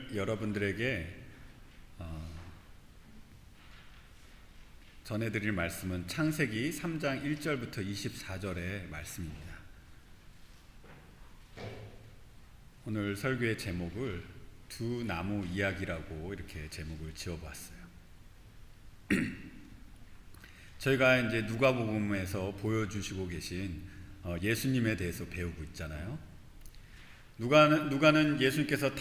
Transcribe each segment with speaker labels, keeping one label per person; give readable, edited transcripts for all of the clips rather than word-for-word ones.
Speaker 1: 오늘 여러분들에게 전해드릴 말씀은 창세기 3장 1절부터 24절의 말씀입니다. 오늘 설교의 제목을 두 나무 이야기라고 이렇게 제목을 지어봤어요. 저희가 이제 누가복음에서 보여주시고 계신 예수님에 대해서 배우고 있잖아요. 누가는 예수님께서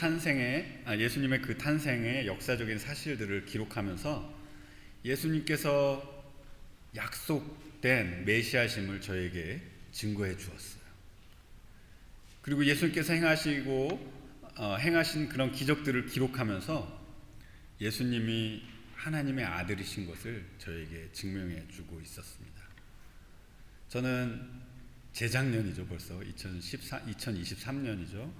Speaker 1: 예수님의 그 탄생의 역사적인 사실들을 기록하면서 예수님께서 약속된 메시아심을 저에게 증거해 주었어요. 그리고 예수님께서 행하신 그런 기적들을 기록하면서 예수님이 하나님의 아들이신 것을 저에게 증명해 주고 있었습니다. 저는 재작년이죠. 벌써 2023년이죠.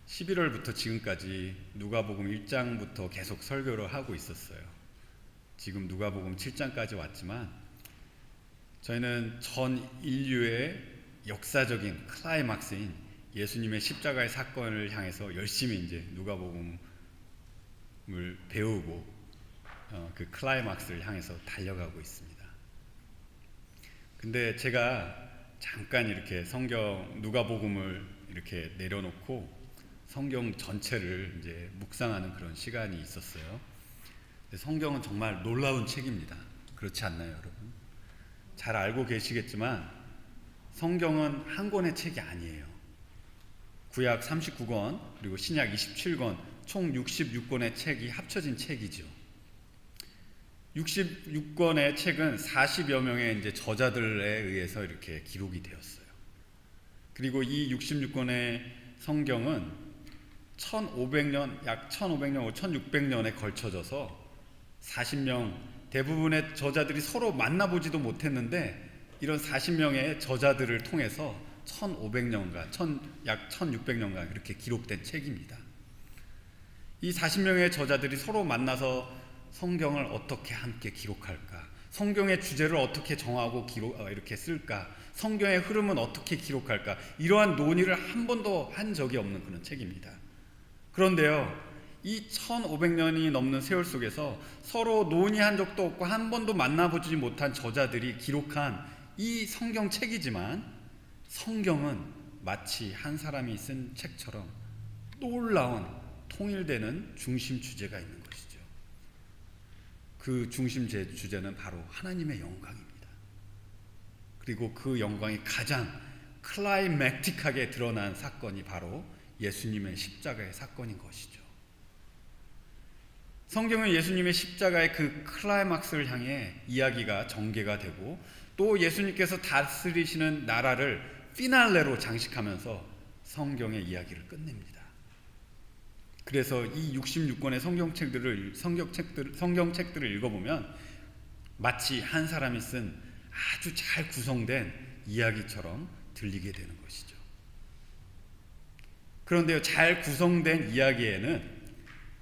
Speaker 1: 11월부터 지금까지 누가복음 1장부터 계속 설교를 하고 있었어요. 지금 누가복음 7장까지 왔지만 저희는 전 인류의 역사적인 클라이막스인 예수님의 십자가의 사건을 향해서 열심히 이제 누가복음을 배우고 그 클라이막스를 향해서 달려가고 있습니다. 근데 제가 잠깐 이렇게 누가복음을 이렇게 내려놓고 성경 전체를 이제 묵상하는 그런 시간이 있었어요. 성경은 정말 놀라운 책입니다. 그렇지 않나요, 여러분? 잘 알고 계시겠지만 성경은 한 권의 책이 아니에요. 구약 39권 그리고 신약 27권 총 66권의 책이 합쳐진 책이죠. 66권의 책은 40여 명의 이제 저자들에 의해서 이렇게 기록이 되었어요. 그리고 이 66권의 성경은 약 1500년, 1600년에 걸쳐져서 40명 대부분의 저자들이 서로 만나보지도 못했는데 이런 40명의 저자들을 통해서 1500년간, 약 1600년간 그렇게 기록된 책입니다. 이 40명의 저자들이 서로 만나서 성경을 어떻게 함께 기록할까? 성경의 주제를 어떻게 정하고 이렇게 쓸까? 성경의 흐름은 어떻게 기록할까? 이러한 논의를 한 번도 한 적이 없는 그런 책입니다. 그런데요, 이 1500년이 넘는 세월 속에서 서로 논의한 적도 없고 한 번도 만나보지 못한 저자들이 기록한 이 성경책이지만 성경은 마치 한 사람이 쓴 책처럼 놀라운 통일되는 중심 주제가 있는 것이죠. 그 중심 주제는 바로 하나님의 영광입니다. 그리고 그 영광이 가장 클라이맥틱하게 드러난 사건이 바로 예수님의 십자가의 사건인 것이죠. 성경은 예수님의 십자가의 그 클라이막스를 향해 이야기가 전개가 되고 또 예수님께서 다스리시는 나라를 피날레로 장식하면서 성경의 이야기를 끝냅니다. 그래서 이 66권의 성경책들을 읽어보면 마치 한 사람이 쓴 아주 잘 구성된 이야기처럼 들리게 되는 것이죠. 그런데요, 잘 구성된 이야기에는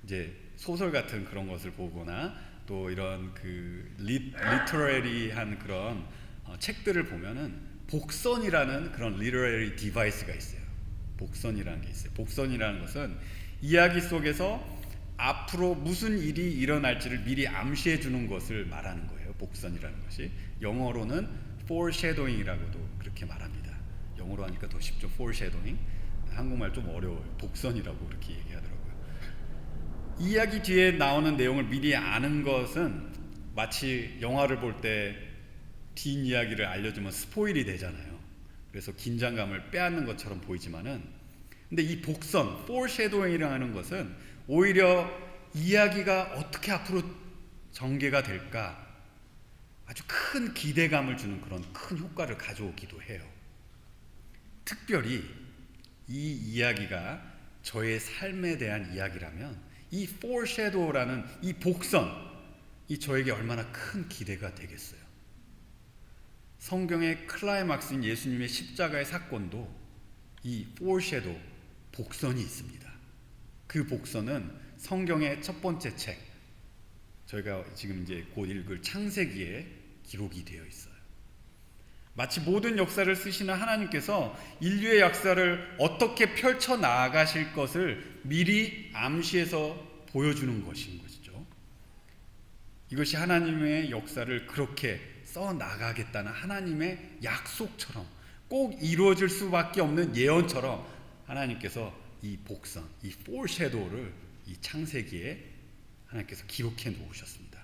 Speaker 1: 이제 소설 같은 그런 것을 보거나 또 이런 리터러리한 그런 책들을 보면은 복선이라는 그런 리터러리 디바이스가 있어요. 복선이라는 게 있어요. 복선이라는 것은 이야기 속에서 앞으로 무슨 일이 일어날지를 미리 암시해 주는 것을 말하는 거예요. 복선이라는 것이 영어로는 foreshadowing이라고도 그렇게 말합니다. 영어로 하니까 더 쉽죠. foreshadowing. 한국말 좀 어려워요. 복선이라고 그렇게 얘기하더라고요. 이야기 뒤에 나오는 내용을 미리 아는 것은 마치 영화를 볼 때 뒷이야기를 알려주면 스포일이 되잖아요. 그래서 긴장감을 빼앗는 것처럼 보이지만은 근데 이 복선, foreshadowing이라는 것은 오히려 이야기가 어떻게 앞으로 전개가 될까 아주 큰 기대감을 주는 그런 큰 효과를 가져오기도 해요. 특별히 이 이야기가 저의 삶에 대한 이야기라면 이 foreshadow라는 이 복선, 이 저에게 얼마나 큰 기대가 되겠어요. 성경의 클라이막스인 예수님의 십자가의 사건도 이 foreshadow, 복선이 있습니다. 그 복선은 성경의 첫 번째 책, 저희가 지금 이제 곧 읽을 창세기에 기록이 되어 있어요. 마치 모든 역사를 쓰시는 하나님께서 인류의 역사를 어떻게 펼쳐 나가실 것을 미리 암시해서 보여주는 것인 것이죠. 이것이 하나님의 역사를 그렇게 써 나가겠다는 하나님의 약속처럼 꼭 이루어질 수밖에 없는 예언처럼 하나님께서 이 복선, 이 foreshadow를 이 창세기에 하나님께서 기록해 놓으셨습니다.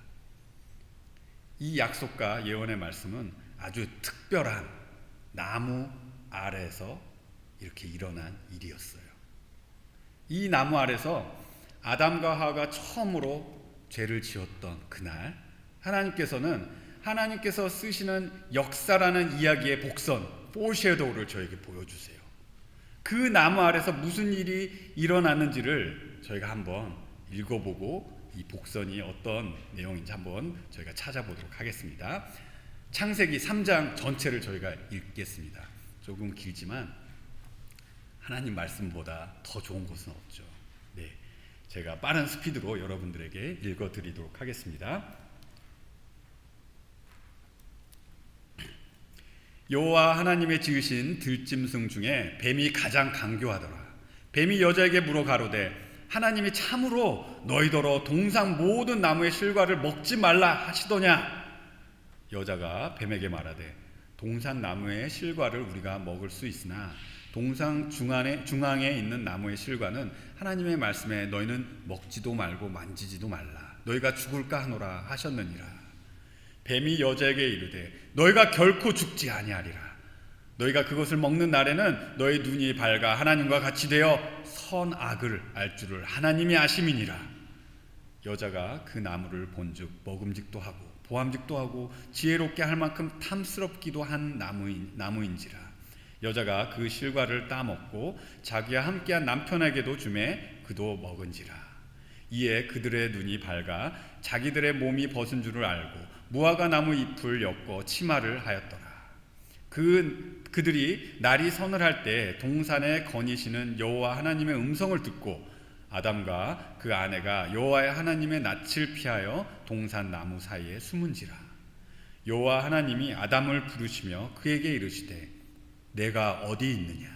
Speaker 1: 이 약속과 예언의 말씀은 아주 특별한 나무 아래에서 이렇게 일어난 일이었어요. 이 나무 아래서 아담과 하와가 처음으로 죄를 지었던 그날 하나님께서 쓰시는 역사라는 이야기의 복선, foreshadow를 저에게 보여주세요. 그 나무 아래서 무슨 일이 일어났는지를 저희가 한번 읽어보고 이 복선이 어떤 내용인지 한번 저희가 찾아보도록 하겠습니다. 창세기 3장 전체를 저희가 읽겠습니다. 조금 길지만 하나님 말씀보다 더 좋은 것은 없죠. 네, 제가 빠른 스피드로 여러분들에게 읽어드리도록 하겠습니다. 여호와 하나님의 지으신 들짐승 중에 뱀이 가장 강교하더라. 뱀이 여자에게 물어 가로되 하나님이 참으로 너희더러 동산 모든 나무의 실과를 먹지 말라 하시더냐? 여자가 뱀에게 말하되 동산 나무의 실과를 우리가 먹을 수 있으나 동산 중앙에 있는 나무의 실과는 하나님의 말씀에 너희는 먹지도 말고 만지지도 말라. 너희가 죽을까 하노라 하셨느니라. 뱀이 여자에게 이르되 너희가 결코 죽지 아니하리라. 너희가 그것을 먹는 날에는 너희 눈이 밝아 하나님과 같이 되어 선악을 알 줄을 하나님이 아심이니라. 여자가 그 나무를 본즉 먹음직도 하고 보암직도 하고 지혜롭게 할 만큼 탐스럽기도 한 나무인지라. 여자가 그 실과를 따먹고 자기와 함께한 남편에게도 주매 그도 먹은지라. 이에 그들의 눈이 밝아 자기들의 몸이 벗은 줄을 알고 무화과 나무 잎을 엮어 치마를 하였더라. 그들이 날이 서늘할 때 동산에 거니시는 여호와 하나님의 음성을 듣고 아담과 그 아내가 여호와의 하나님의 낯을 피하여 동산 나무 사이에 숨은지라. 여호와 하나님이 아담을 부르시며 그에게 이르시되 내가 어디 있느냐?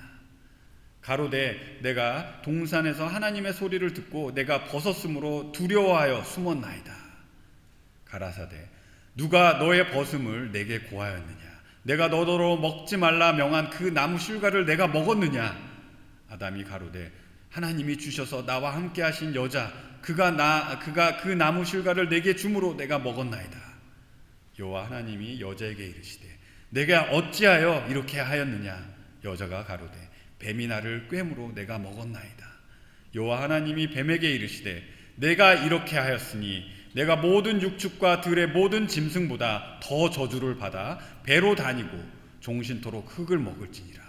Speaker 1: 가로되 내가 동산에서 하나님의 소리를 듣고 내가 벗었으므로 두려워하여 숨었나이다. 가라사대 누가 너의 벗음을 내게 고하였느냐? 내가 너더러 먹지 말라 명한 그 나무 실과를 내가 먹었느냐? 아담이 가로되 하나님이 주셔서 나와 함께 하신 여자 그가 그 나무 실과를 내게 주므로 내가 먹었나이다. 여호와 하나님이 여자에게 이르시되 내가 어찌하여 이렇게 하였느냐? 여자가 가로되 뱀이 나를 꿰므로 내가 먹었나이다. 여호와 하나님이 뱀에게 이르시되 내가 이렇게 하였으니 내가 모든 육축과 들의 모든 짐승보다 더 저주를 받아 배로 다니고 종신토록 흙을 먹을지니라.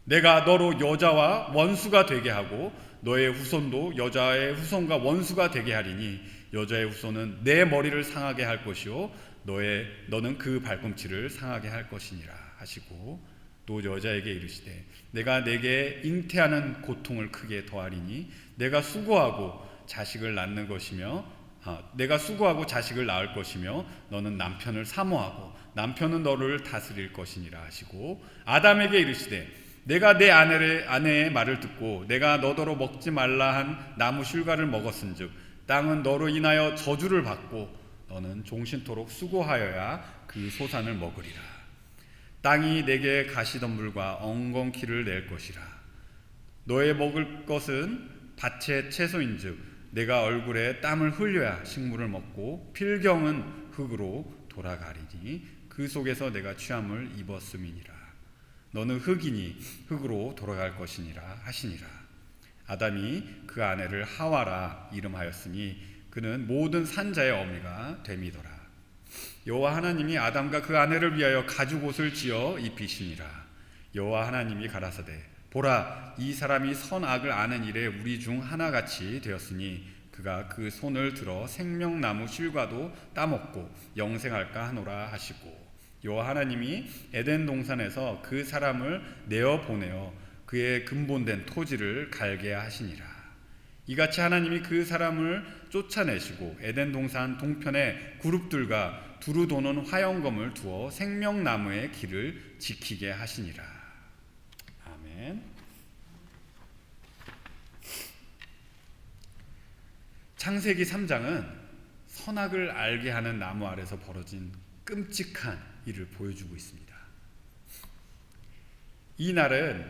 Speaker 1: 내가 너로 여자와 원수가 되게 하고 너의 후손도 여자의 후손과 원수가 되게 하리니 여자의 후손은 내 머리를 상하게 할 것이요 너는 그 발꿈치를 상하게 할 것이니라 하시고 또 여자에게 이르시되 내가 내게 잉태하는 고통을 크게 더하리니 내가 수고하고 자식을 낳을 것이며 너는 남편을 사모하고 남편은 너를 다스릴 것이니라 하시고 아담에게 이르시되 내가 내 아내의 말을 듣고 내가 너더러 먹지 말라 한 나무 실과를 먹었은즉 땅은 너로 인하여 저주를 받고 너는 종신토록 수고하여야 그 소산을 먹으리라. 땅이 내게 가시덤불과 엉겅퀴를 낼 것이라. 너의 먹을 것은 밭의 채소인즉 내가 얼굴에 땀을 흘려야 식물을 먹고 필경은 흙으로 돌아가리니 그 속에서 내가 취함을 입었음이니라. 너는 흙이니 흙으로 돌아갈 것이니라 하시니라. 아담이 그 아내를 하와라 이름하였으니 그는 모든 산자의 어미가 됨이더라. 여호와 하나님이 아담과 그 아내를 위하여 가죽옷을 지어 입히시니라. 여호와 하나님이 가라사대 보라 이 사람이 선악을 아는 일에 우리 중 하나같이 되었으니 그가 그 손을 들어 생명나무 실과도 따먹고 영생할까 하노라 하시고 여호와 하나님이 에덴 동산에서 그 사람을 내어 보내어 그의 근본된 토지를 갈게 하시니라. 이같이 하나님이 그 사람을 쫓아내시고 에덴 동산 동편에 그룹들과 두루 도는 화영검을 두어 생명나무의 길을 지키게 하시니라. 아멘. 창세기 3장은 선악을 알게 하는 나무 아래서 벌어진 끔찍한 일을 보여주고 있습니다. 이 날은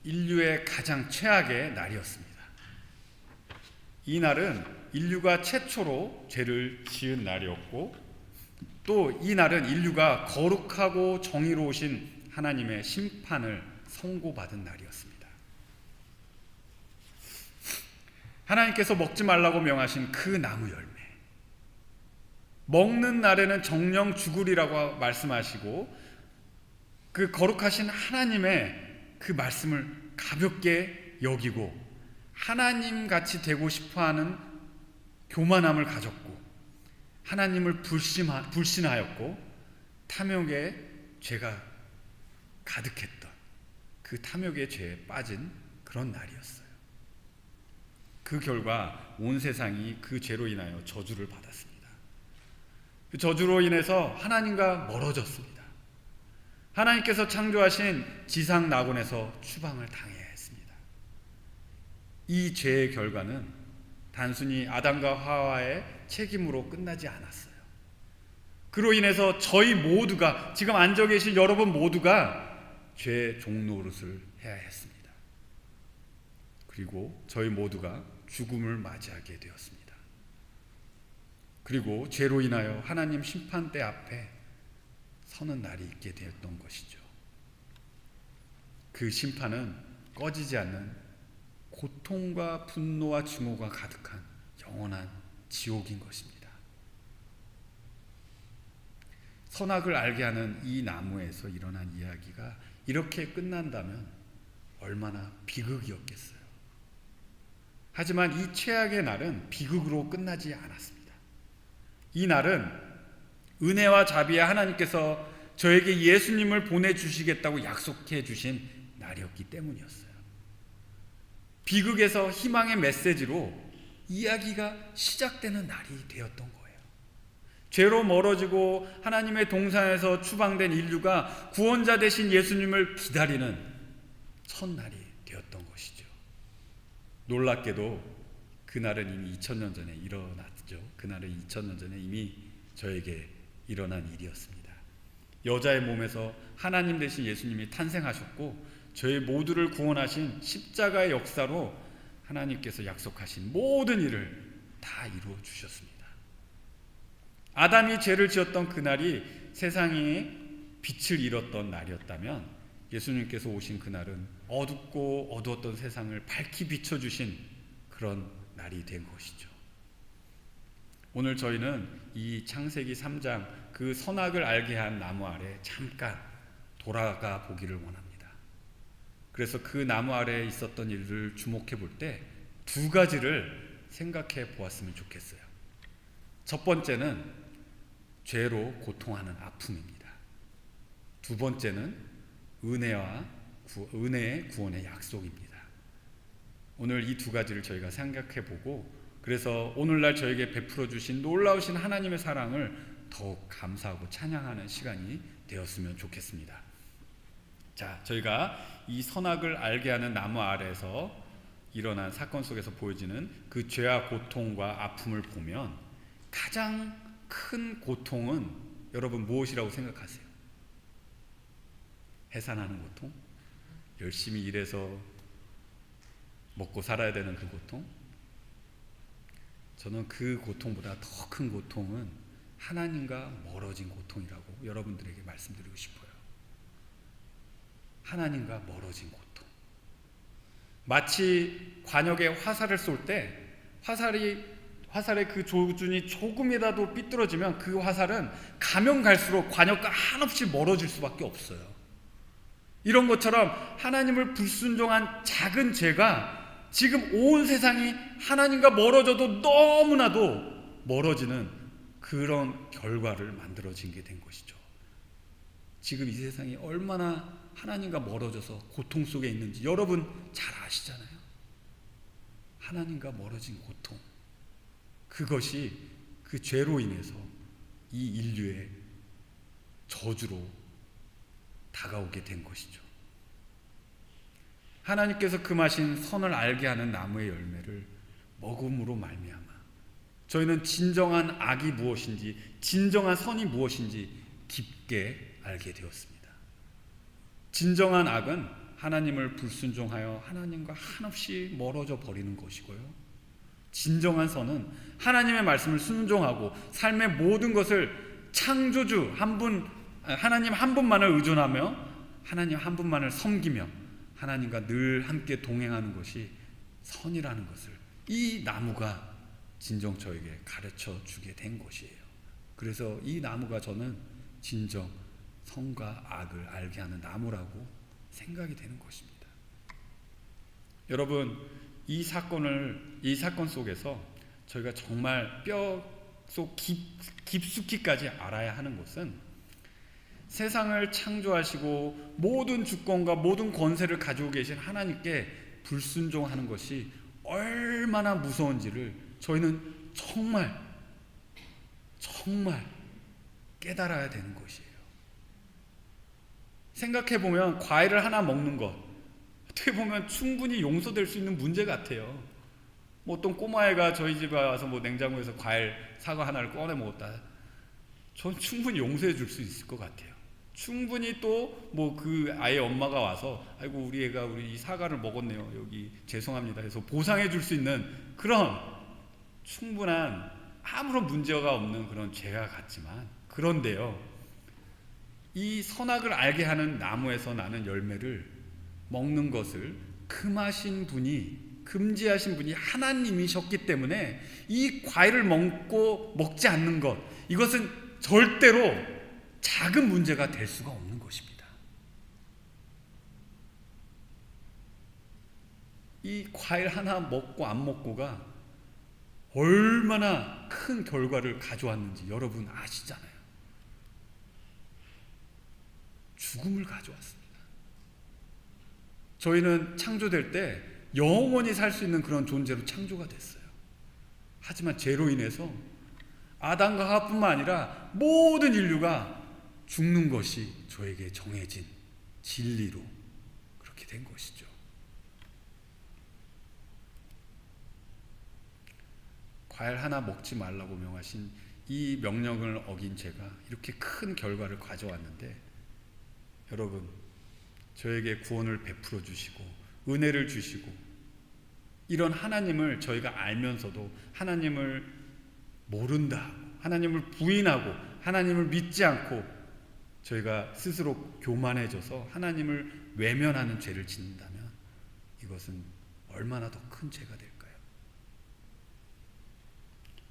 Speaker 1: 인류의 가장 최악의 날이었습니다. 이 날은 인류가 최초로 죄를 지은 날이었고, 또 이 날은 인류가 거룩하고 정의로우신 하나님의 심판을 선고받은 날이었습니다. 하나님께서 먹지 말라고 명하신 그 나무 열매, 먹는 날에는 정령 죽으리라고 말씀하시고, 그 거룩하신 하나님의 그 말씀을 가볍게 여기고 하나님같이 되고 싶어하는 교만함을 가졌고, 하나님을 불신하였고, 탐욕의 죄가 가득했던 그 탐욕의 죄에 빠진 그런 날이었어요. 그 결과 온 세상이 그 죄로 인하여 저주를 받았습니다. 그 저주로 인해서 하나님과 멀어졌습니다. 하나님께서 창조하신 지상 낙원에서 추방을 당해야 했습니다. 이 죄의 결과는 단순히 아담과 하와의 책임으로 끝나지 않았어요. 그로 인해서 저희 모두가, 지금 앉아 계신 여러분 모두가 죄의 종노릇을 해야 했습니다. 그리고 저희 모두가 죽음을 맞이하게 되었습니다. 그리고 죄로 인하여 하나님 심판대 앞에 서는 날이 있게 되었던 것이죠. 그 심판은 꺼지지 않는 고통과 분노와 증오가 가득한 영원한 지옥인 것입니다. 선악을 알게 하는 이 나무에서 일어난 이야기가 이렇게 끝난다면 얼마나 비극이었겠어요. 하지만 이 최악의 날은 비극으로 끝나지 않았습니다. 이 날은 은혜와 자비의 하나님께서 저에게 예수님을 보내주시겠다고 약속해 주신 날이었기 때문이었어요. 비극에서 희망의 메시지로 이야기가 시작되는 날이 되었던 거예요. 죄로 멀어지고 하나님의 동산에서 추방된 인류가 구원자 되신 예수님을 기다리는 첫날이 되었던 것이죠. 놀랍게도 그날은 이미 2000년 전에 일어났죠. 그날은 2000년 전에 이미 저에게 일어난 일이었습니다. 여자의 몸에서 하나님 되신 예수님이 탄생하셨고, 저희 모두를 구원하신 십자가의 역사로 하나님께서 약속하신 모든 일을 다 이루어 주셨습니다. 아담이 죄를 지었던 그날이 세상에 빛을 잃었던 날이었다면, 예수님께서 오신 그날은 어둡고 어두웠던 세상을 밝히 비춰주신 그런 날이 된 것이죠. 오늘 저희는 이 창세기 3장 그 선악을 알게 한 나무 아래 잠깐 돌아가 보기를 원합니다. 그래서 그 나무 아래에 있었던 일을 주목해 볼 때 두 가지를 생각해 보았으면 좋겠어요. 첫 번째는 죄로 고통하는 아픔입니다. 두 번째는 은혜의 구원의 약속입니다. 오늘 이 두 가지를 저희가 생각해 보고, 그래서 오늘날 저에게 베풀어 주신 놀라우신 하나님의 사랑을 더욱 감사하고 찬양하는 시간이 되었으면 좋겠습니다. 자, 저희가 이 선악을 알게 하는 나무 아래에서 일어난 사건 속에서 보여지는 그 죄와 고통과 아픔을 보면 가장 큰 고통은 여러분 무엇이라고 생각하세요? 해산하는 고통? 열심히 일해서 먹고 살아야 되는 그 고통? 저는 그 고통보다 더 큰 고통은 하나님과 멀어진 고통이라고 여러분들에게 말씀드리고 싶어요. 하나님과 멀어진 고통. 마치 관역에 화살을 쏠 때 화살의 그 조준이 조금이라도 삐뚤어지면 그 화살은 가면 갈수록 관역과 한없이 멀어질 수밖에 없어요. 이런 것처럼 하나님을 불순종한 작은 죄가 지금 온 세상이 하나님과 멀어져도 너무나도 멀어지는 그런 결과를 만들어진 게 된 것이죠. 지금 이 세상이 얼마나 하나님과 멀어져서 고통 속에 있는지 여러분 잘 아시잖아요. 하나님과 멀어진 고통, 그것이 그 죄로 인해서 이 인류의 저주로 다가오게 된 것이죠. 하나님께서 금하신 선을 알게 하는 나무의 열매를 먹음으로 말미암아 저희는 진정한 악이 무엇인지, 진정한 선이 무엇인지 깊게 알게 되었습니다. 진정한 악은 하나님을 불순종하여 하나님과 한없이 멀어져 버리는 것이고요, 진정한 선은 하나님의 말씀을 순종하고 삶의 모든 것을 창조주 하나님 한 분만을 의존하며 하나님 한 분만을 섬기며 하나님과 늘 함께 동행하는 것이 선이라는 것을 이 나무가 진정 저에게 가르쳐 주게 된 것이에요. 그래서 이 나무가 저는 진정 선과 악을 알게 하는 나무라고 생각이 되는 것입니다. 여러분, 이 사건 속에서 저희가 정말 뼈속 깊숙이까지 알아야 하는 것은 세상을 창조하시고 모든 주권과 모든 권세를 가지고 계신 하나님께 불순종하는 것이 얼마나 무서운지를 저희는 정말 깨달아야 되는 것이에요. 생각해보면 과일을 하나 먹는 것, 어떻게 보면 충분히 용서될 수 있는 문제 같아요. 뭐 어떤 꼬마애가 저희 집에 와서 뭐 냉장고에서 과일 사과 하나를 꺼내 먹었다, 전 충분히 용서해 줄 수 있을 것 같아요. 충분히 또 뭐 그 아이의 엄마가 와서 아이고 우리 애가 우리 이 사과를 먹었네요, 여기 죄송합니다 해서 보상해 줄 수 있는 그런 충분한 아무런 문제가 없는 그런 죄가 같지만, 그런데요, 이 선악을 알게 하는 나무에서 나는 열매를 먹는 것을 금지하신 분이 하나님이셨기 때문에 이 과일을 먹지 않는 것, 이것은 절대로 작은 문제가 될 수가 없는 것입니다. 이 과일 하나 먹고 안 먹고가 얼마나 큰 결과를 가져왔는지 여러분 아시잖아요. 죽음을 가져왔습니다. 저희는 창조될 때 영원히 살 수 있는 그런 존재로 창조가 됐어요. 하지만 죄로 인해서 아담과 하와뿐만 아니라 모든 인류가 죽는 것이 저에게 정해진 진리로 그렇게 된 것이죠. 과일 하나 먹지 말라고 명하신 이 명령을 어긴 제가 이렇게 큰 결과를 가져왔는데, 여러분, 저에게 구원을 베풀어 주시고 은혜를 주시고 이런 하나님을 저희가 알면서도 하나님을 모른다, 하나님을 부인하고 하나님을 믿지 않고 저희가 스스로 교만해져서 하나님을 외면하는 죄를 짓는다면 이것은 얼마나 더 큰 죄가 될까요?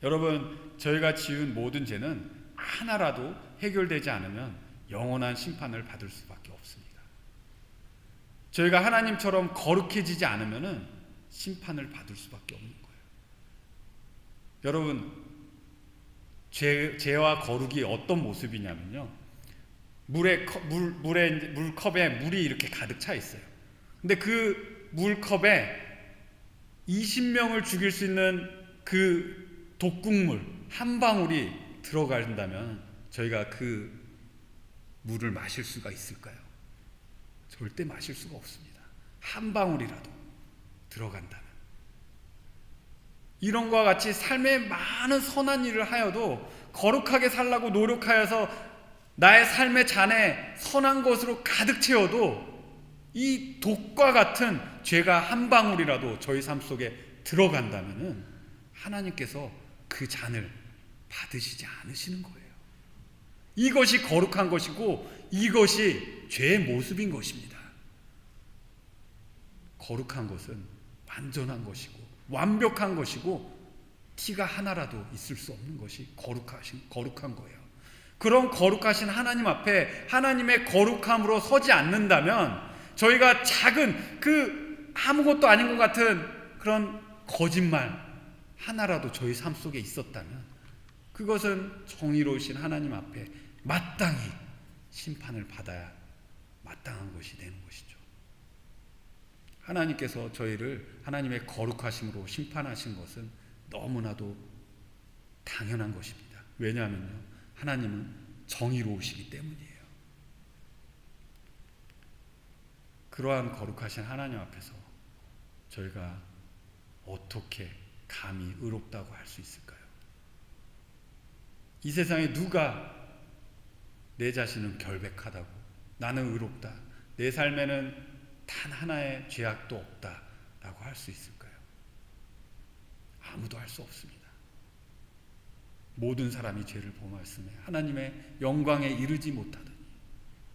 Speaker 1: 여러분, 저희가 지은 모든 죄는 하나라도 해결되지 않으면 영원한 심판을 받을 수밖에 없습니다. 저희가 하나님처럼 거룩해지지 않으면 심판을 받을 수밖에 없는 거예요. 여러분, 죄와 거룩이 어떤 모습이냐면요, 물컵에 물이 이렇게 가득 차 있어요. 근데 그 물컵에 20명을 죽일 수 있는 그 독극물 한 방울이 들어간다면 저희가 그 물을 마실 수가 있을까요? 절대 마실 수가 없습니다. 한 방울이라도 들어간다면. 이런 것과 같이 삶에 많은 선한 일을 하여도 거룩하게 살라고 노력하여서 나의 삶의 잔에 선한 것으로 가득 채워도 이 독과 같은 죄가 한 방울이라도 저희 삶 속에 들어간다면 하나님께서 그 잔을 받으시지 않으시는 거예요. 이것이 거룩한 것이고 이것이 죄의 모습인 것입니다. 거룩한 것은 완전한 것이고 완벽한 것이고 티가 하나라도 있을 수 없는 것이 거룩한 거예요. 그런 거룩하신 하나님 앞에 하나님의 거룩함으로 서지 않는다면 저희가 작은 그 아무것도 아닌 것 같은 그런 거짓말 하나라도 저희 삶 속에 있었다면 그것은 정의로우신 하나님 앞에 마땅히 심판을 받아야 마땅한 것이 되는 것이죠. 하나님께서 저희를 하나님의 거룩하심으로 심판하신 것은 너무나도 당연한 것입니다. 왜냐하면요, 하나님은 정의로우시기 때문이에요. 그러한 거룩하신 하나님 앞에서 저희가 어떻게 감히 의롭다고 할 수 있을까요? 이 세상에 누가 내 자신은 결백하다고, 나는 의롭다, 내 삶에는 단 하나의 죄악도 없다라고 할 수 있을까요? 아무도 할 수 없습니다. 모든 사람이 죄를 범하였으며 하나님의 영광에 이르지 못하더니,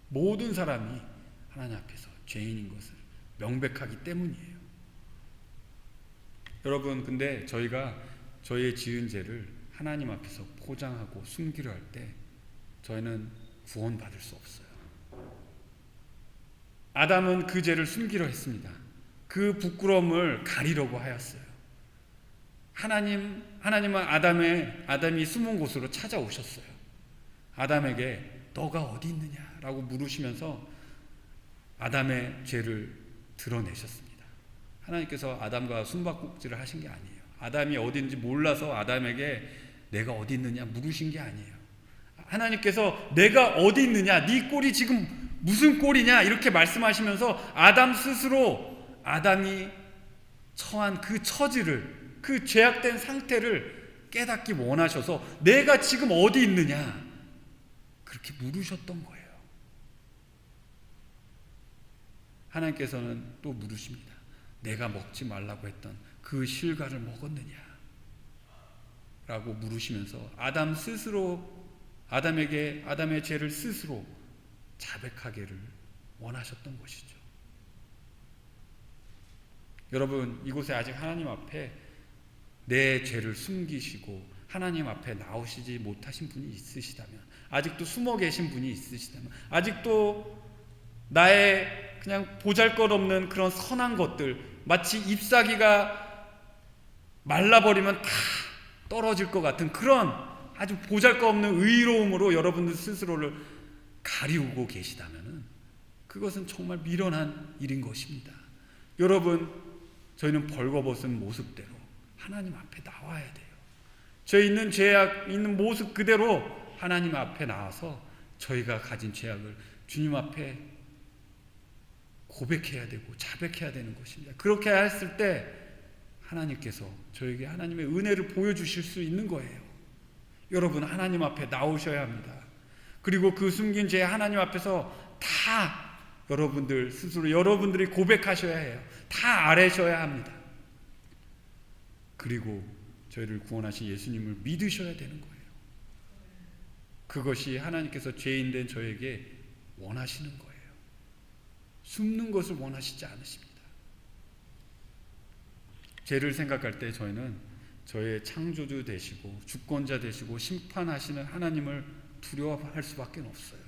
Speaker 1: 모든 사람이 하나님 앞에서 죄인인 것을 명백하기 때문이에요. 여러분, 근데 저희가 저희의 지은 죄를 하나님 앞에서 포장하고 숨기려 할 때 저희는 구원받을 수 없어요. 아담은 그 죄를 숨기려 했습니다. 그 부끄러움을 가리려고 하였어요. 하나님은 아담이 숨은 곳으로 찾아오셨어요. 아담에게 너가 어디 있느냐라고 물으시면서 아담의 죄를 드러내셨습니다. 하나님께서 아담과 숨바꼭질을 하신 게 아니에요. 아담이 어딘지 몰라서 아담에게 내가 어디 있느냐 물으신 게 아니에요. 하나님께서 내가 어디 있느냐, 네 꼴이 지금 무슨 꼴이냐 이렇게 말씀하시면서 아담 스스로 아담이 처한 그 처지를, 그 죄악된 상태를 깨닫기 원하셔서 내가 지금 어디 있느냐 그렇게 물으셨던 거예요. 하나님께서는 또 물으십니다. 내가 먹지 말라고 했던 그 실과를 먹었느냐 라고 물으시면서 아담의 죄를 스스로 자백하기를 원하셨던 것이죠. 여러분, 이곳에 아직 하나님 앞에 내 죄를 숨기시고 하나님 앞에 나오시지 못하신 분이 있으시다면, 아직도 숨어 계신 분이 있으시다면, 아직도 나의 그냥 보잘것없는 그런 선한 것들, 마치 잎사귀가 말라버리면 다 떨어질 것 같은 그런 아주 보잘것없는 의로움으로 여러분들 스스로를 가리우고 계시다면 그것은 정말 미련한 일인 것입니다. 여러분, 저희는 벌거벗은 모습대로 하나님 앞에 나와야 돼요. 저희 있는 죄악 있는 모습 그대로 하나님 앞에 나와서 저희가 가진 죄악을 주님 앞에 고백해야 되고 자백해야 되는 것입니다. 그렇게 했을 때 하나님께서 저에게 하나님의 은혜를 보여주실 수 있는 거예요. 여러분, 하나님 앞에 나오셔야 합니다. 그리고 그 숨긴 죄 하나님 앞에서 다 여러분들 스스로 여러분들이 고백하셔야 해요. 다 아뢰셔야 합니다. 그리고 저희를 구원하신 예수님을 믿으셔야 되는 거예요. 그것이 하나님께서 죄인된 저에게 원하시는 거예요. 숨는 것을 원하시지 않으십니다. 죄를 생각할 때 저희는 저의 창조주 되시고 주권자 되시고 심판하시는 하나님을 두려워할 수밖에 없어요.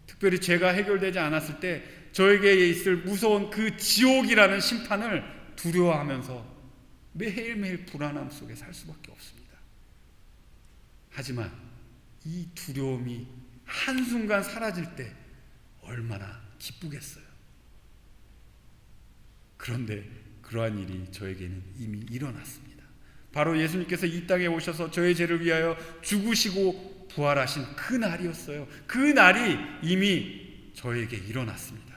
Speaker 1: 특별히 죄가 해결되지 않았을 때 저에게 있을 무서운 그 지옥이라는 심판을 두려워하면서 매일매일 불안함 속에 살 수밖에 없습니다. 하지만 이 두려움이 한순간 사라질 때 얼마나 기쁘겠어요. 그런데 그러한 일이 저에게는 이미 일어났습니다. 바로 예수님께서 이 땅에 오셔서 저의 죄를 위하여 죽으시고 부활하신 그 날이었어요. 그 날이 이미 저에게 일어났습니다.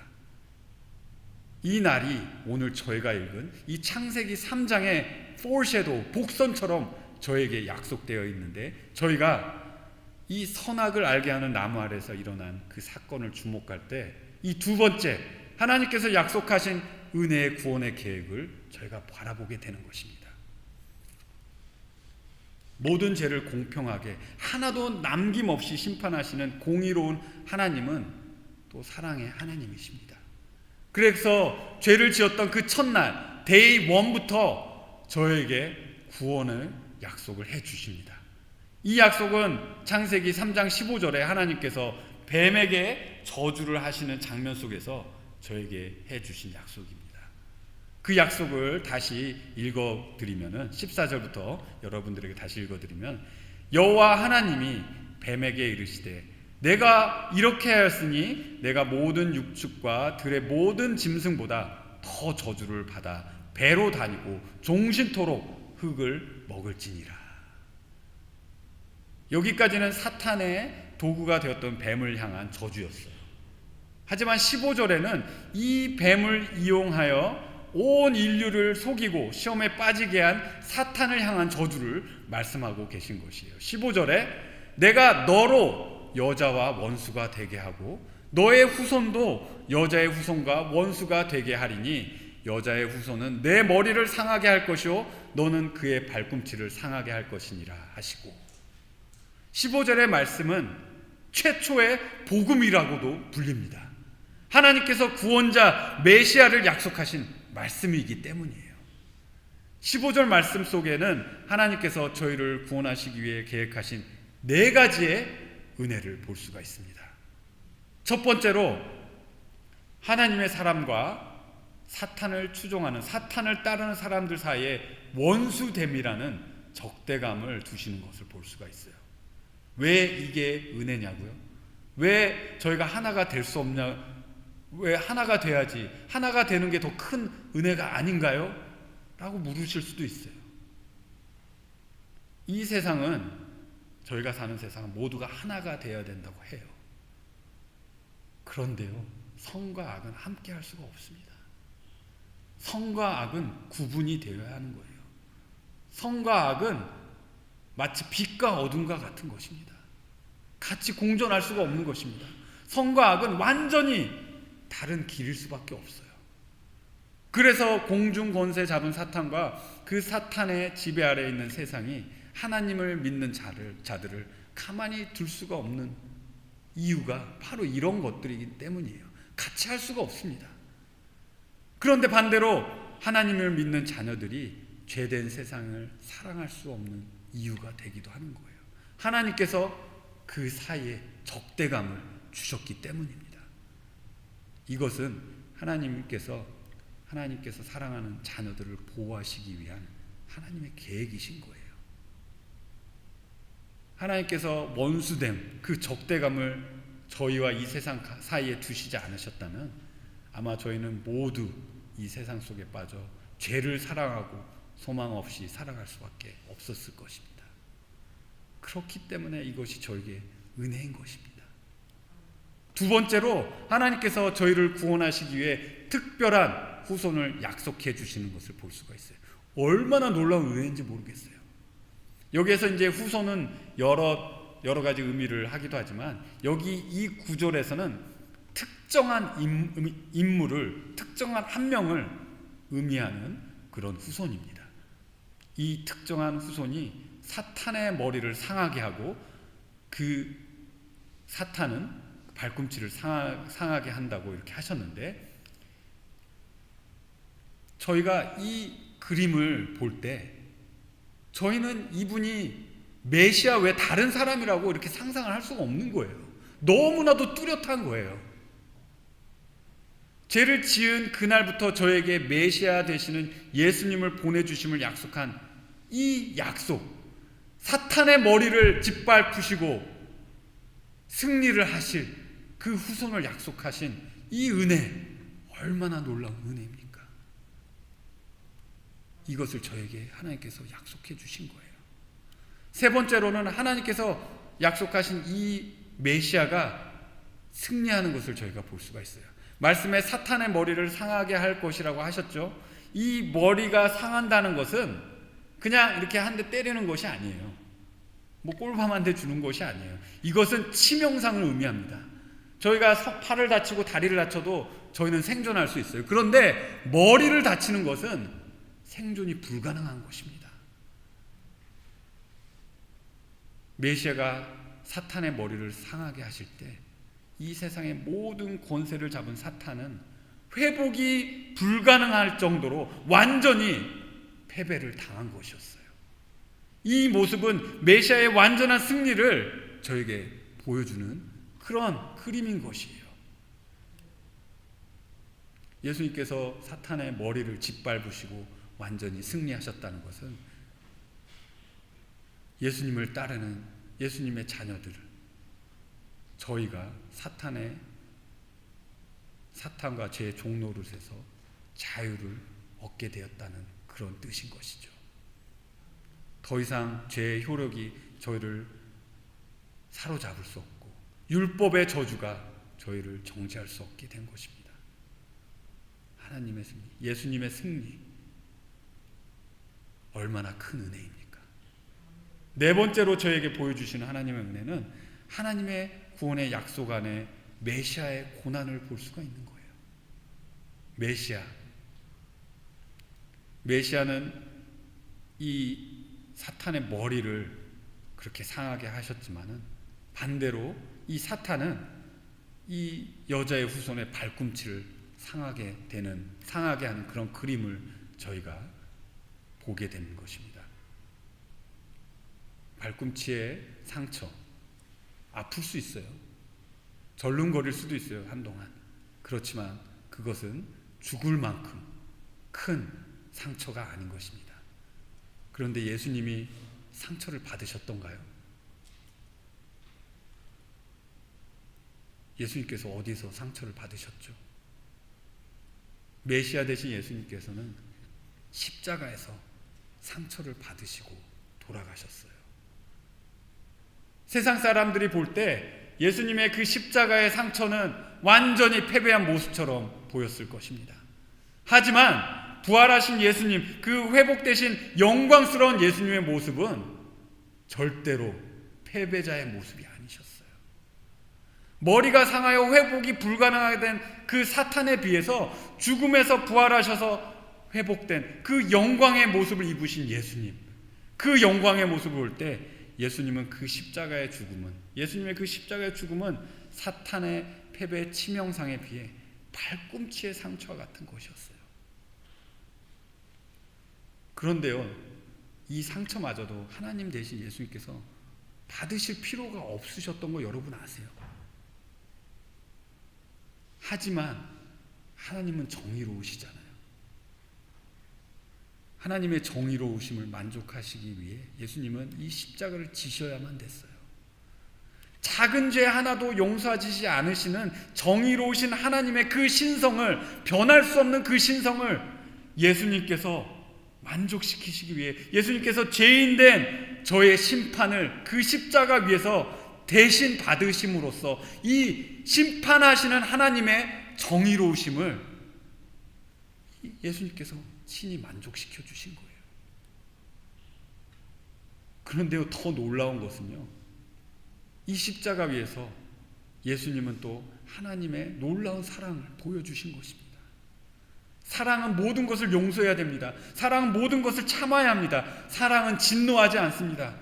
Speaker 1: 이 날이 오늘 저희가 읽은 이 창세기 3장의 foreshadow, 복선처럼 저에게 약속되어 있는데, 저희가 이 선악을 알게 하는 나무 아래서 일어난 그 사건을 주목할 때 이 두 번째 하나님께서 약속하신 은혜의 구원의 계획을 저희가 바라보게 되는 것입니다. 모든 죄를 공평하게 하나도 남김없이 심판하시는 공의로운 하나님은 또 사랑의 하나님이십니다. 그래서 죄를 지었던 그 첫날 데이 1부터 저에게 구원을 약속을 해 주십니다. 이 약속은 창세기 3장 15절에 하나님께서 뱀에게 저주를 하시는 장면 속에서 저에게 해 주신 약속입니다. 그 약속을 다시 읽어드리면 14절부터 여러분들에게 다시 읽어드리면, 여호와 하나님이 뱀에게 이르시되 내가 이렇게 하였으니 내가 모든 육축과 들의 모든 짐승보다 더 저주를 받아 배로 다니고 종신토록 흙을 먹을지니라. 여기까지는 사탄의 도구가 되었던 뱀을 향한 저주였어요. 하지만 15절에는 이 뱀을 이용하여 온 인류를 속이고 시험에 빠지게 한 사탄을 향한 저주를 말씀하고 계신 것이에요. 15절에 내가 너로 여자와 원수가 되게 하고 너의 후손도 여자의 후손과 원수가 되게 하리니 여자의 후손은 내 머리를 상하게 할 것이요 너는 그의 발꿈치를 상하게 할 것이니라 하시고, 15절의 말씀은 최초의 복음이라고도 불립니다. 하나님께서 구원자 메시아를 약속하신 말씀이기 때문이에요. 15절 말씀 속에는 하나님께서 저희를 구원하시기 위해 계획하신 4가지의 은혜를 볼 수가 있습니다. 첫 번째로 하나님의 사람과 사탄을 추종하는, 사탄을 따르는 사람들 사이에 원수됨이라는 적대감을 두시는 것을 볼 수가 있어요. 왜 이게 은혜냐고요? 왜 저희가 하나가 될 수 없냐? 왜 하나가 돼야지, 하나가 되는 게 더 큰 은혜가 아닌가요? 라고 물으실 수도 있어요. 이 세상은, 저희가 사는 세상은 모두가 하나가 되어야 된다고 해요. 그런데요, 선과 악은 함께 할 수가 없습니다. 선과 악은 구분이 되어야 하는 거예요. 선과 악은 마치 빛과 어둠과 같은 것입니다. 같이 공존할 수가 없는 것입니다. 선과 악은 완전히 다른 길일 수밖에 없어요. 그래서 공중 권세 잡은 사탄과 그 사탄의 지배 아래에 있는 세상이 하나님을 믿는 자들을 가만히 둘 수가 없는 이유가 바로 이런 것들이기 때문이에요. 같이 할 수가 없습니다. 그런데 반대로 하나님을 믿는 자녀들이 죄된 세상을 사랑할 수 없는 이유가 되기도 하는 거예요. 하나님께서 그 사이에 적대감을 주셨기 때문입니다. 이것은 하나님께서 사랑하는 자녀들을 보호하시기 위한 하나님의 계획이신 거예요. 하나님께서 원수됨, 그 적대감을 저희와 이 세상 사이에 두시지 않으셨다면 아마 저희는 모두 이 세상 속에 빠져 죄를 사랑하고 소망 없이 살아갈 수밖에 없었을 것입니다. 그렇기 때문에 이것이 저에게 은혜인 것입니다. 두 번째로 하나님께서 저희를 구원하시기 위해 특별한 후손을 약속해 주시는 것을 볼 수가 있어요. 얼마나 놀라운 은혜인지 모르겠어요. 여기에서 이제 후손은 여러 가지 의미를 하기도 하지만 여기 이 구절에서는 특정한 인물을, 특정한 한 명을 의미하는 그런 후손입니다. 이 특정한 후손이 사탄의 머리를 상하게 하고 그 사탄은 발꿈치를 상하게 한다고 이렇게 하셨는데, 저희가 이 그림을 볼 때 저희는 이분이 메시아 외 다른 사람이라고 이렇게 상상을 할 수가 없는 거예요. 너무나도 뚜렷한 거예요. 죄를 지은 그날부터 저에게 메시아 되시는 예수님을 보내주심을 약속한 이 약속, 사탄의 머리를 짓밟으시고 승리를 하실 그 후손을 약속하신 이 은혜, 얼마나 놀라운 은혜입니까? 이것을 저에게 하나님께서 약속해 주신 거예요. 세 번째로는 하나님께서 약속하신 이 메시아가 승리하는 것을 저희가 볼 수가 있어요. 말씀에 사탄의 머리를 상하게 할 것이라고 하셨죠. 이 머리가 상한다는 것은 그냥 이렇게 한 대 때리는 것이 아니에요. 뭐 꼴밤 한 대 주는 것이 아니에요. 이것은 치명상을 의미합니다. 저희가 팔을 다치고 다리를 다쳐도 저희는 생존할 수 있어요. 그런데 머리를 다치는 것은 생존이 불가능한 것입니다. 메시아가 사탄의 머리를 상하게 하실 때 이 세상의 모든 권세를 잡은 사탄은 회복이 불가능할 정도로 완전히 패배를 당한 것이었어요. 이 모습은 메시아의 완전한 승리를 저에게 보여주는 그런 그림인 것이에요. 예수님께서 사탄의 머리를 짓밟으시고 완전히 승리하셨다는 것은 예수님을 따르는 예수님의 자녀들을, 저희가 사탄과 죄의 종노릇에서 자유를 얻게 되었다는 그런 뜻인 것이죠. 더 이상 죄의 효력이 저희를 사로잡을 수 없고 율법의 저주가 저희를 정죄할 수 없게 된 것입니다. 하나님의 승리, 예수님의 승리, 얼마나 큰 은혜입니까? 네 번째로 저에게 보여주시는 하나님의 은혜는 하나님의 구원의 약속 안에 메시아의 고난을 볼 수가 있는 거예요. 메시아는 이 사탄의 머리를 그렇게 상하게 하셨지만은 반대로 이 사탄은 이 여자의 후손의 발꿈치를 상하게 하는 그런 그림을 저희가 보게 되는 것입니다. 발꿈치의 상처, 아플 수 있어요. 절름거릴 수도 있어요, 한동안. 그렇지만 그것은 죽을 만큼 큰 상처가 아닌 것입니다. 그런데 예수님이 상처를 받으셨던가요? 예수님께서 어디서 상처를 받으셨죠? 메시아 되신 예수님께서는 십자가에서 상처를 받으시고 돌아가셨어요. 세상 사람들이 볼 때 예수님의 그 십자가의 상처는 완전히 패배한 모습처럼 보였을 것입니다. 하지만 부활하신 예수님, 그 회복되신 영광스러운 예수님의 모습은 절대로 패배자의 모습이 아니셨어요. 머리가 상하여 회복이 불가능하게 된 그 사탄에 비해서 죽음에서 부활하셔서 회복된 그 영광의 모습을 입으신 예수님, 그 영광의 모습을 볼 때 예수님의 그 십자가의 죽음은 사탄의 패배 치명상에 비해 발꿈치의 상처와 같은 것이었어요. 그런데요, 이 상처마저도 하나님 대신 예수님께서 받으실 필요가 없으셨던 거 여러분 아세요? 하지만 하나님은 정의로우시잖아요. 하나님의 정의로우심을 만족하시기 위해 예수님은 이 십자가를 지셔야만 됐어요. 작은 죄 하나도 용서하시지 않으시는 정의로우신 하나님의 그 신성을, 변할 수 없는 그 신성을 예수님께서 만족시키시기 위해 예수님께서 죄인된 저의 심판을 그 십자가 위에서 대신 받으심으로써 이 심판하시는 하나님의 정의로우심을 예수님께서 친히 만족시켜 주신 거예요. 그런데요, 더 놀라운 것은요, 이 십자가 위에서 예수님은 또 하나님의 놀라운 사랑을 보여주신 것입니다. 사랑은 모든 것을 용서해야 됩니다. 사랑은 모든 것을 참아야 합니다. 사랑은 진노하지 않습니다.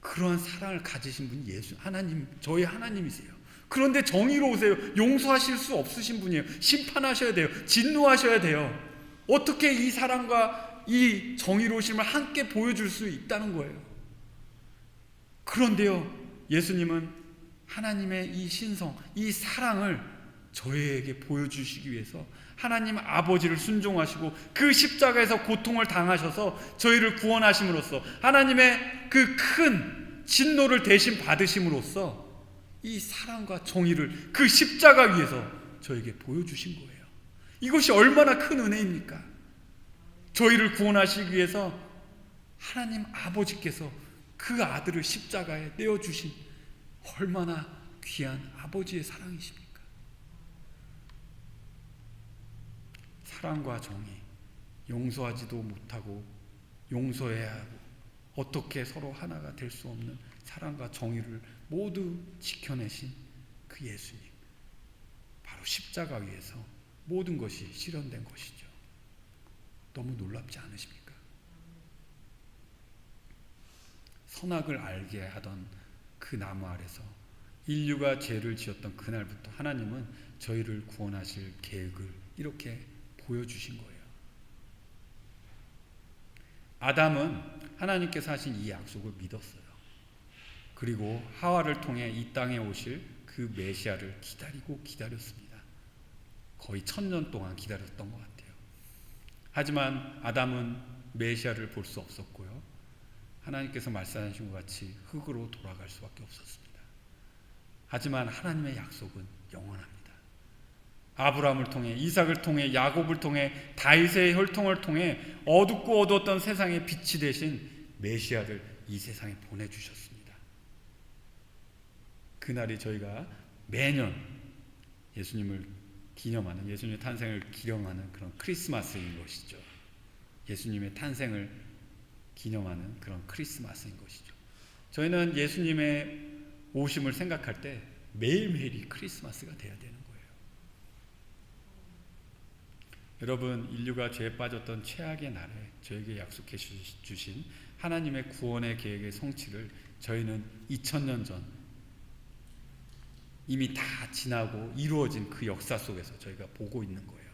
Speaker 1: 그러한 사랑을 가지신 분이 하나님, 저희 하나님이세요. 그런데 정의로우세요. 용서하실 수 없으신 분이에요. 심판하셔야 돼요. 진노하셔야 돼요. 어떻게 이 사랑과 이 정의로우심을 함께 보여줄 수 있다는 거예요. 그런데요, 예수님은 하나님의 이 신성, 이 사랑을 저희에게 보여주시기 위해서 하나님 아버지를 순종하시고 그 십자가에서 고통을 당하셔서 저희를 구원하심으로써 하나님의 그 큰 진노를 대신 받으심으로써 이 사랑과 정의를 그 십자가 위에서 저에게 보여주신 거예요. 이것이 얼마나 큰 은혜입니까? 저희를 구원하시기 위해서 하나님 아버지께서 그 아들을 십자가에 떼어주신 얼마나 귀한 아버지의 사랑이십니까? 사랑과 정의, 용서하지도 못하고 용서해야 하고 어떻게 서로 하나가 될 수 없는 사랑과 정의를 모두 지켜내신 그 예수님, 바로 십자가 위에서 모든 것이 실현된 것이죠. 너무 놀랍지 않으십니까? 선악을 알게 하던 그 나무 아래서 인류가 죄를 지었던 그날부터 하나님은 저희를 구원하실 계획을 이렇게 보여주신 거예요. 아담은 하나님께서 하신 이 약속을 믿었어요. 그리고 하와를 통해 이 땅에 오실 그 메시아를 기다렸습니다. 거의 1000년 동안 기다렸던 것 같아요. 하지만 아담은 메시아를 볼 수 없었고요. 하나님께서 말씀하신 것 같이 흙으로 돌아갈 수밖에 없었습니다. 하지만 하나님의 약속은 영원합니다. 아브라함을 통해, 이삭을 통해, 야곱을 통해, 다윗의 혈통을 통해 어둡고 어두웠던 세상의 빛이 되신 메시아를 이 세상에 보내주셨습니다. 그날이 저희가 매년 예수님을 기념하는, 예수님의 탄생을 기념하는 그런 크리스마스인 것이죠. 예수님의 탄생을 기념하는 그런 크리스마스인 것이죠. 저희는 예수님의 오심을 생각할 때 매일매일이 크리스마스가 돼야 되는 거예요. 여러분, 인류가 죄에 빠졌던 최악의 날에 저에게 약속해 주신 하나님의 구원의 계획의 성취를 저희는 2000년 전 이미 다 지나고 이루어진 그 역사 속에서 저희가 보고 있는 거예요.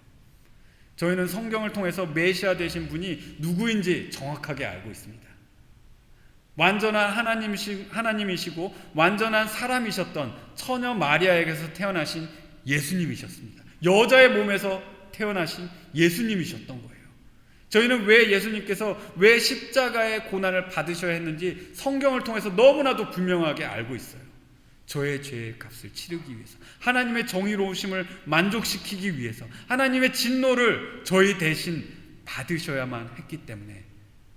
Speaker 1: 저희는 성경을 통해서 메시아 되신 분이 누구인지 정확하게 알고 있습니다. 완전한 하나님이시고 완전한 사람이셨던 처녀 마리아에게서 태어나신 예수님이셨습니다. 여자의 몸에서 태어나신 예수님이셨던 거예요. 저희는 왜 예수님께서 왜 십자가의 고난을 받으셔야 했는지 성경을 통해서 너무나도 분명하게 알고 있어요. 저의 죄의 값을 치르기 위해서, 하나님의 정의로우심을 만족시키기 위해서, 하나님의 진노를 저희 대신 받으셔야만 했기 때문에,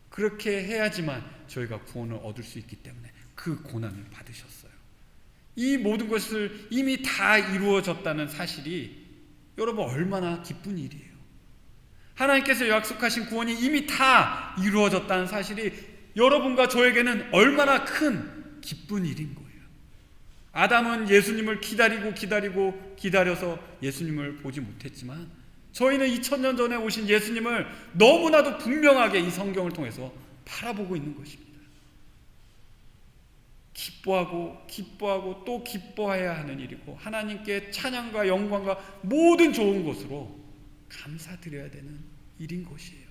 Speaker 1: 그렇게 해야지만 저희가 구원을 얻을 수 있기 때문에 그 고난을 받으셨어요. 이 모든 것을 이미 다 이루어졌다는 사실이 여러분 얼마나 기쁜 일이에요. 하나님께서 약속하신 구원이 이미 다 이루어졌다는 사실이 여러분과 저에게는 얼마나 큰 기쁜 일인 거예요. 아담은 예수님을 기다려서 예수님을 보지 못했지만 저희는 2000년 전에 오신 예수님을 너무나도 분명하게 이 성경을 통해서 바라보고 있는 것입니다. 기뻐하고 또 기뻐해야 하는 일이고, 하나님께 찬양과 영광과 모든 좋은 것으로 감사드려야 되는 일인 것이에요.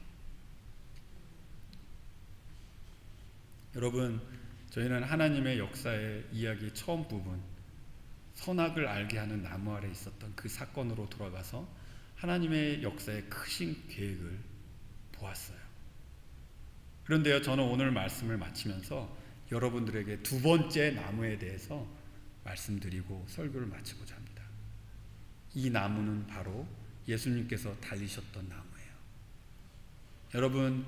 Speaker 1: 여러분, 저희는 하나님의 역사의 이야기 처음 부분, 선악을 알게 하는 나무 아래 있었던 그 사건으로 돌아가서 하나님의 역사의 크신 계획을 보았어요. 그런데요, 저는 오늘 말씀을 마치면서 여러분들에게 두 번째 나무에 대해서 말씀드리고 설교를 마치고자 합니다. 이 나무는 바로 예수님께서 달리셨던 나무예요. 여러분,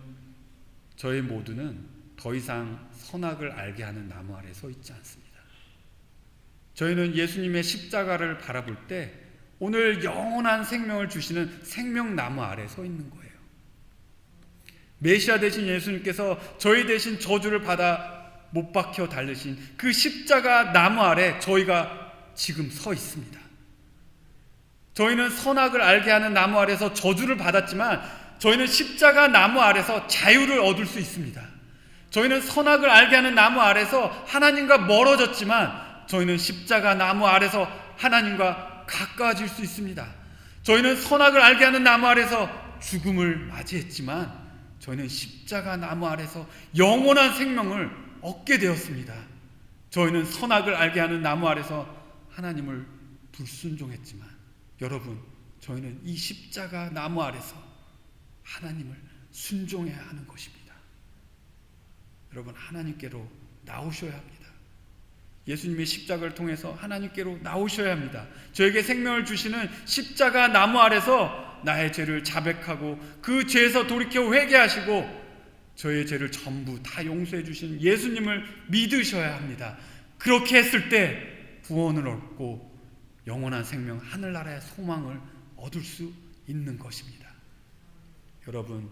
Speaker 1: 저희 모두는 더 이상 선악을 알게 하는 나무 아래 서 있지 않습니다. 저희는 예수님의 십자가를 바라볼 때 오늘 영원한 생명을 주시는 생명나무 아래 서 있는 거예요. 메시아 되신 예수님께서 저희 대신 저주를 받아 못 박혀 달리신 그 십자가 나무 아래 저희가 지금 서 있습니다. 저희는 선악을 알게 하는 나무 아래서 저주를 받았지만 저희는 십자가 나무 아래서 자유를 얻을 수 있습니다. 저희는 선악을 알게 하는 나무 아래서 하나님과 멀어졌지만 저희는 십자가 나무 아래서 하나님과 가까워질 수 있습니다. 저희는 선악을 알게 하는 나무 아래서 죽음을 맞이했지만 저희는 십자가 나무 아래서 영원한 생명을 얻게 되었습니다. 저희는 선악을 알게 하는 나무 아래서 하나님을 불순종했지만 여러분, 저희는 이 십자가 나무 아래서 하나님을 순종해야 하는 것입니다. 여러분, 하나님께로 나오셔야 합니다. 예수님의 십자가를 통해서 하나님께로 나오셔야 합니다. 저에게 생명을 주시는 십자가 나무 아래서 나의 죄를 자백하고 그 죄에서 돌이켜 회개하시고 저의 죄를 전부 다 용서해 주신 예수님을 믿으셔야 합니다. 그렇게 했을 때 구원을 얻고 영원한 생명, 하늘나라의 소망을 얻을 수 있는 것입니다. 여러분,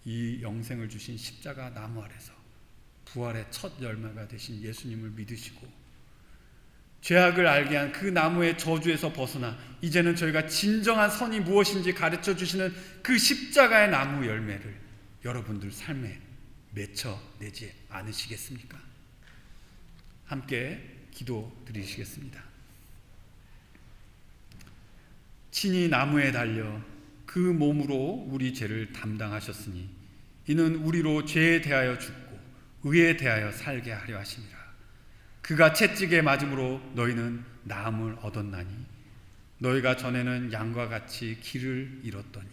Speaker 1: 이 영생을 주신 십자가 나무 아래서 부활의 첫 열매가 되신 예수님을 믿으시고 죄악을 알게 한 그 나무의 저주에서 벗어나 이제는 저희가 진정한 선이 무엇인지 가르쳐 주시는 그 십자가의 나무 열매를 여러분들 삶에 맺혀내지 않으시겠습니까? 함께 기도 드리시겠습니다. 친히 나무에 달려 그 몸으로 우리 죄를 담당하셨으니 이는 우리로 죄에 대하여 죽고 의에 대하여 살게 하려 하심이라. 그가 채찍에 맞음으로 너희는 나음을 얻었나니 너희가 전에는 양과 같이 길을 잃었더니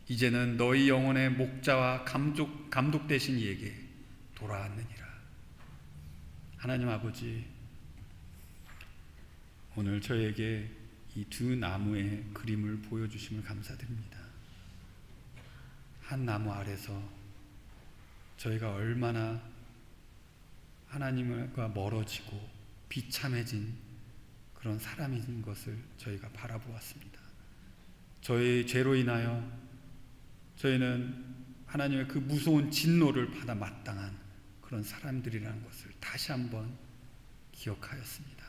Speaker 1: 이제는 너희 영혼의 목자와 감독 되신 이에게 돌아왔느니라. 하나님 아버지, 오늘 저에게 이 두 나무의 그림을 보여주심을 감사드립니다. 한 나무 아래서 저희가 얼마나 하나님과 멀어지고 비참해진 그런 사람인 것을 저희가 바라보았습니다. 저희 죄로 인하여 저희는 하나님의 그 무서운 진노를 받아 마땅한 그런 사람들이라는 것을 다시 한번 기억하였습니다.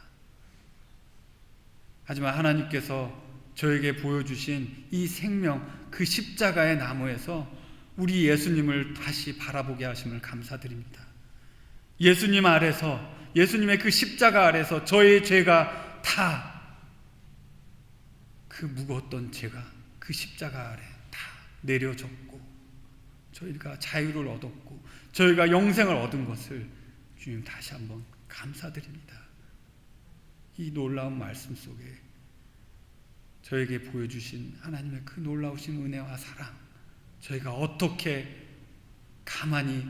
Speaker 1: 하지만 하나님께서 저에게 보여주신 이 생명, 그 십자가의 나무에서 우리 예수님을 다시 바라보게 하심을 감사드립니다. 예수님 아래서, 예수님의 그 십자가 아래서 저의 죄가 다, 그 무거웠던 죄가 그 십자가 아래 다 내려졌고 저희가 자유를 얻었고 저희가 영생을 얻은 것을 주님 다시 한번 감사드립니다. 이 놀라운 말씀 속에 저에게 보여주신 하나님의 그 놀라우신 은혜와 사랑, 저희가 어떻게 가만히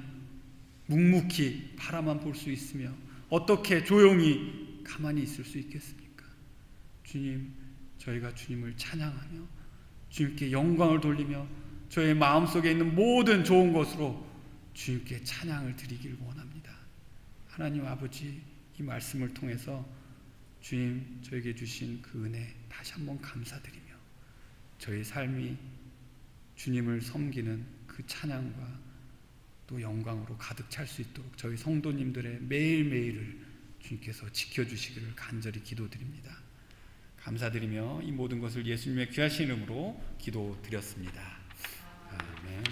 Speaker 1: 묵묵히 바라만 볼 수 있으며 어떻게 조용히 가만히 있을 수 있겠습니까? 주님, 저희가 주님을 찬양하며 주님께 영광을 돌리며 저의 마음속에 있는 모든 좋은 것으로 주님께 찬양을 드리길 원합니다. 하나님 아버지, 이 말씀을 통해서 주님 저에게 주신 그 은혜 다시 한번 감사드리며 저의 삶이 주님을 섬기는 그 찬양과 또 영광으로 가득 찰 수 있도록 저희 성도님들의 매일매일을 주님께서 지켜주시기를 간절히 기도드립니다. 감사드리며 이 모든 것을 예수님의 귀하신 이름으로 기도드렸습니다. 아멘.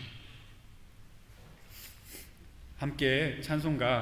Speaker 1: 함께 찬송가